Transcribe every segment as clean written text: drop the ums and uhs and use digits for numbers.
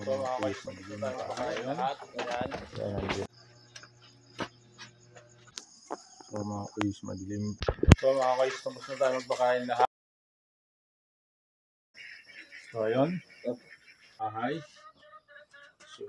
So mga guys, tapos na tayo kumakain lahat. Ayan. So mga guys, madilim. So mga guys, tapos na tayo magpakain lahat. So ayun. Ahay. So.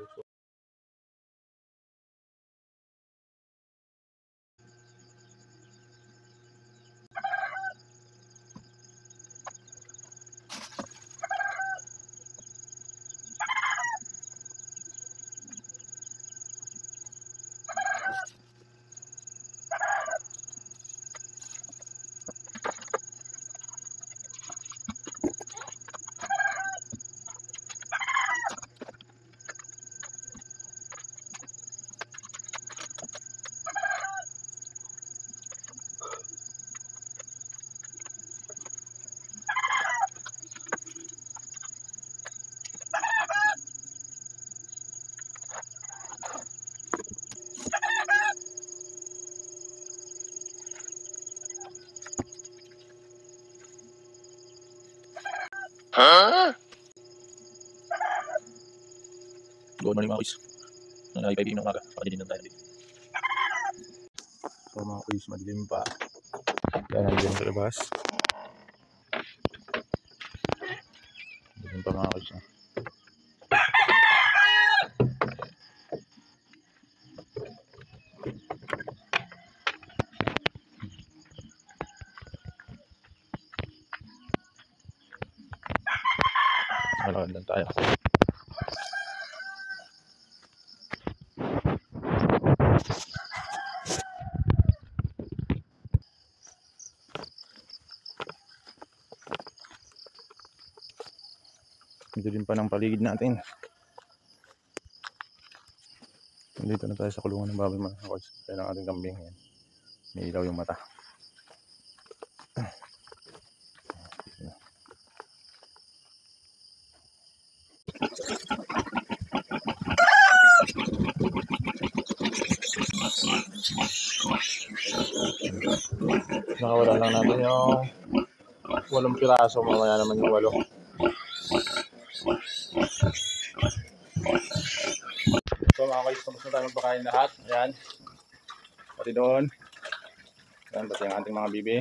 Good morning mga kuys. Nalagay ng umaga. Pakadilim tayo dito. So mga kuys, madilim pa. Kaya nandiyan sa labas. Madilim pa mga kuys. Malakad lang tayo. Dilim pa ng paligid natin. Dito na tayo sa kulungan ng baboy mga kuys. Kaya ng ating kambing. Yan. May ilaw yung mata. Nakawala lang natin yung 8 piraso. Mamaya naman yung 8. So mga guys, tapos na tayo magpakain lahat. Ayan. Pati doon. Ayan, pati ang ating mga bibi.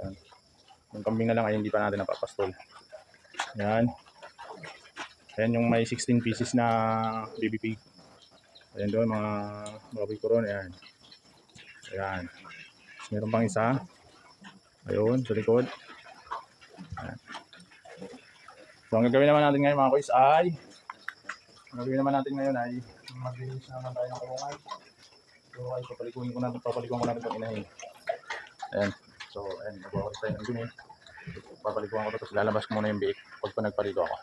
Ayan. Yung kambing na lang ay hindi pa natin napapastol. Ayan. Ayan yung may 16 pieces na baby pig. Ayan doon mga baboy koron. Ayan. Ayan. Meron pang isa. Ayun, sa likod. Ayan. So ang gagawin naman natin ngayon mga kuys ay maglinis naman tayo ng kulungan. So ay papalikuin ko natin itong inahin. Ayan. So ayan, magwawalis tayo ng dumi. Papalikuan ko ito, tapos lalabas ko muna yung biik pag nagpaliko ako.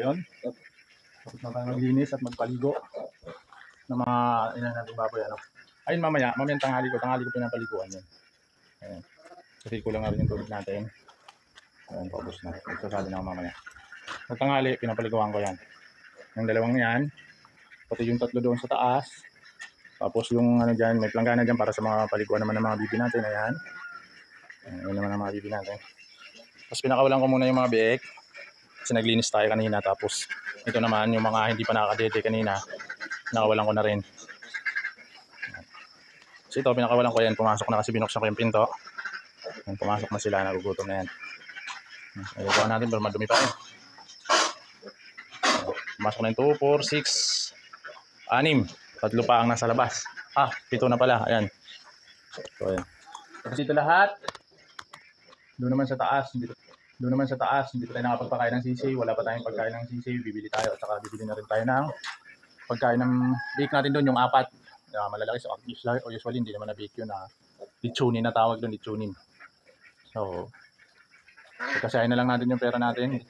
yun. Tapos na tayo maglinis at magpaligo ng mga ilan natin baboy. Ano. Ayun mamaya tanghali ko pinapaliguan yun. Ayan. Kasi kulang na rin yung tubig natin. Ayan, paubos na. Magsasali na ako mamaya. Sa tanghali, pinapaliguan ko yan. Yung dalawang yan, pati yung tatlo doon sa taas. Tapos yung ano dyan, may planggana dyan para sa mga paliguan naman ng mga bibi natin. Ayan. Ayan naman ang mga bibi natin. Tapos pinakawalan ko muna yung mga biik. Kasi naglinis tayo kanina. Tapos ito naman yung mga hindi pa nakakadete kanina. Pinakawalan ko na rin. So ito, pinakawalan ko yan. Pumasok na kasi binuksan ko yung pinto. Ayan, pumasok na sila. Nagugutom na yan. Ayoko natin pero madumi pa rin. Pumasok na yung 2, 4, 6, 6. Tatlo pa ang nasa labas. 7 na pala. Ayan. So, ayan. Tapos ito lahat. Doon naman sa taas. Hindi pa tayo nakapagpakain ng sisiw. Wala pa tayong pagkain ng sisiw. Bibili tayo. At saka bibili na rin tayo ng pagkain ng bake natin doon. Yung 4. Malalaki. So, usually hindi naman na bake yun. Litsunin na tawag doon. Litsunin. So, pagkasahin na lang natin yung pera natin.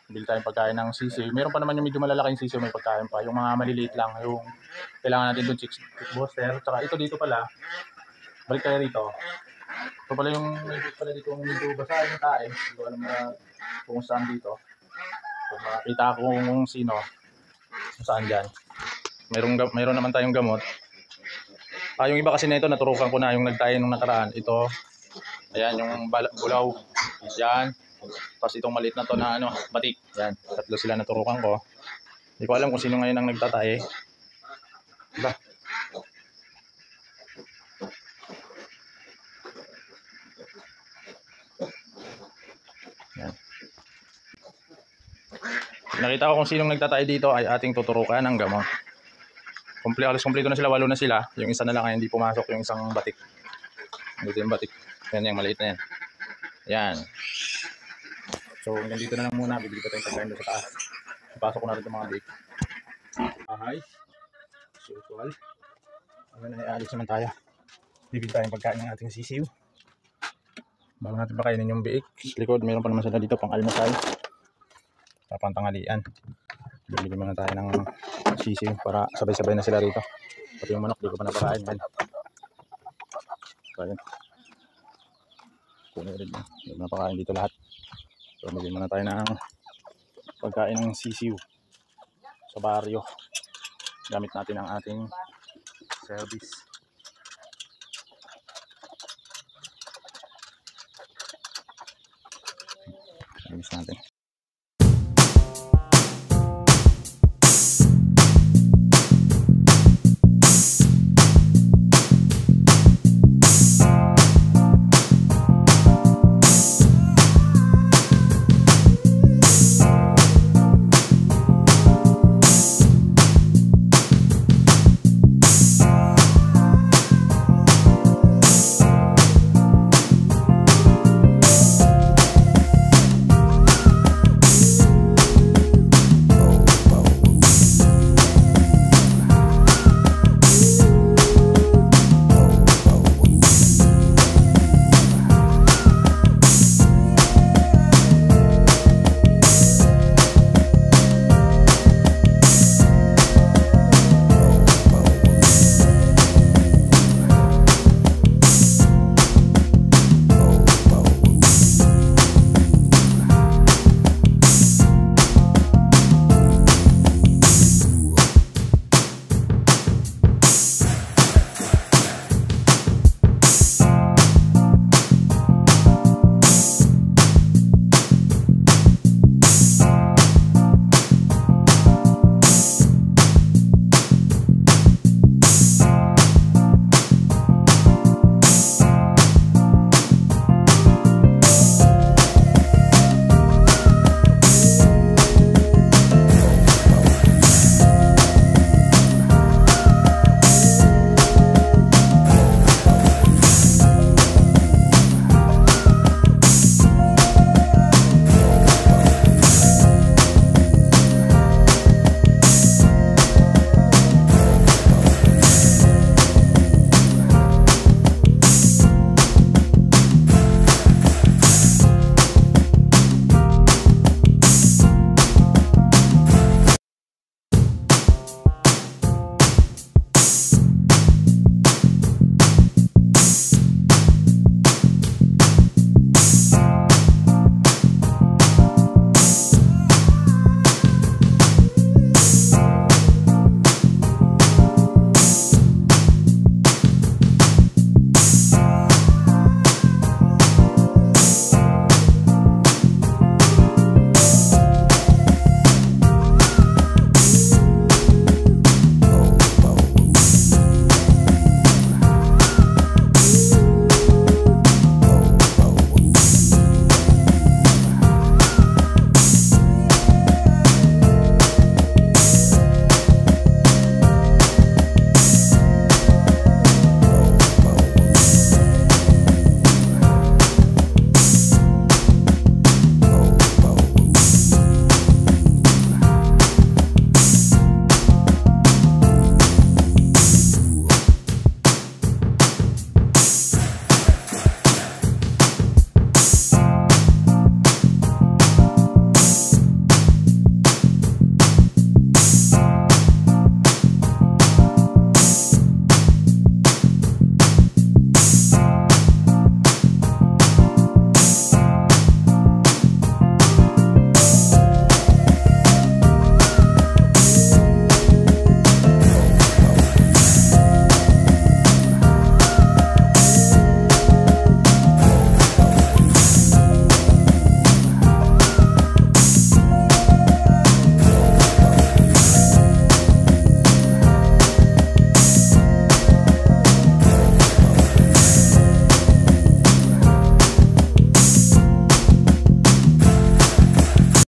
Bili tayong pagkain ng sisiw. Meron pa naman yung medyo malalaking sisiw, may pagkain pa. Yung mga maliliit lang, yung kailangan natin doon, chick booster. Tsaka ito dito pala, balik tayo rito. Ito pala yung dito medyo basahin yung tae. Hindi ko alam na kung saan dito. Kung makakita ko kung sino, kung saan dyan. Mayroon naman tayong gamot. Yung iba kasi na ito, naturukan ko na yung nagtayo nung nakaraan. Ito, ayan, yung bulaw. Yan. Tapos itong maliit na to na batik. Yan, tatlo sila naturukan ko. Hindi ko alam kung sino ngayon ang nagtatae. Diba? Yan. Nakita ko kung sinong nagtatae dito ay ating tuturukan ng gamot. Halos kompleto na sila, 8 na sila. Yung isa na lang ay hindi pumasok, yung isang batik. Dito yung batik. Yan, yung maliit na yan. Yan. So, hanggang dito na lang muna. Bibili pa tayong pagkain doon sa taas. Ipasok ko na rin itong mga bake. So, usual. Hanggang naialis naman tayo. Bibili tayong pagkain ng ating sisiw. Bago natin pakainin yung bake. Sa likod, mayroon pa naman sila dito pang almusal. Tapang tanghalian. Bibili muna tayo ng sisiw para sabay-sabay na sila rito. Pati yung manok, di ko pa napakain. So, ayun. Kunin rin. Hindi ko napakain dito lahat. So, bigyan muna tayo ng pagkain ng sisiw sa baryo. Gamit natin ang ating service. Service natin.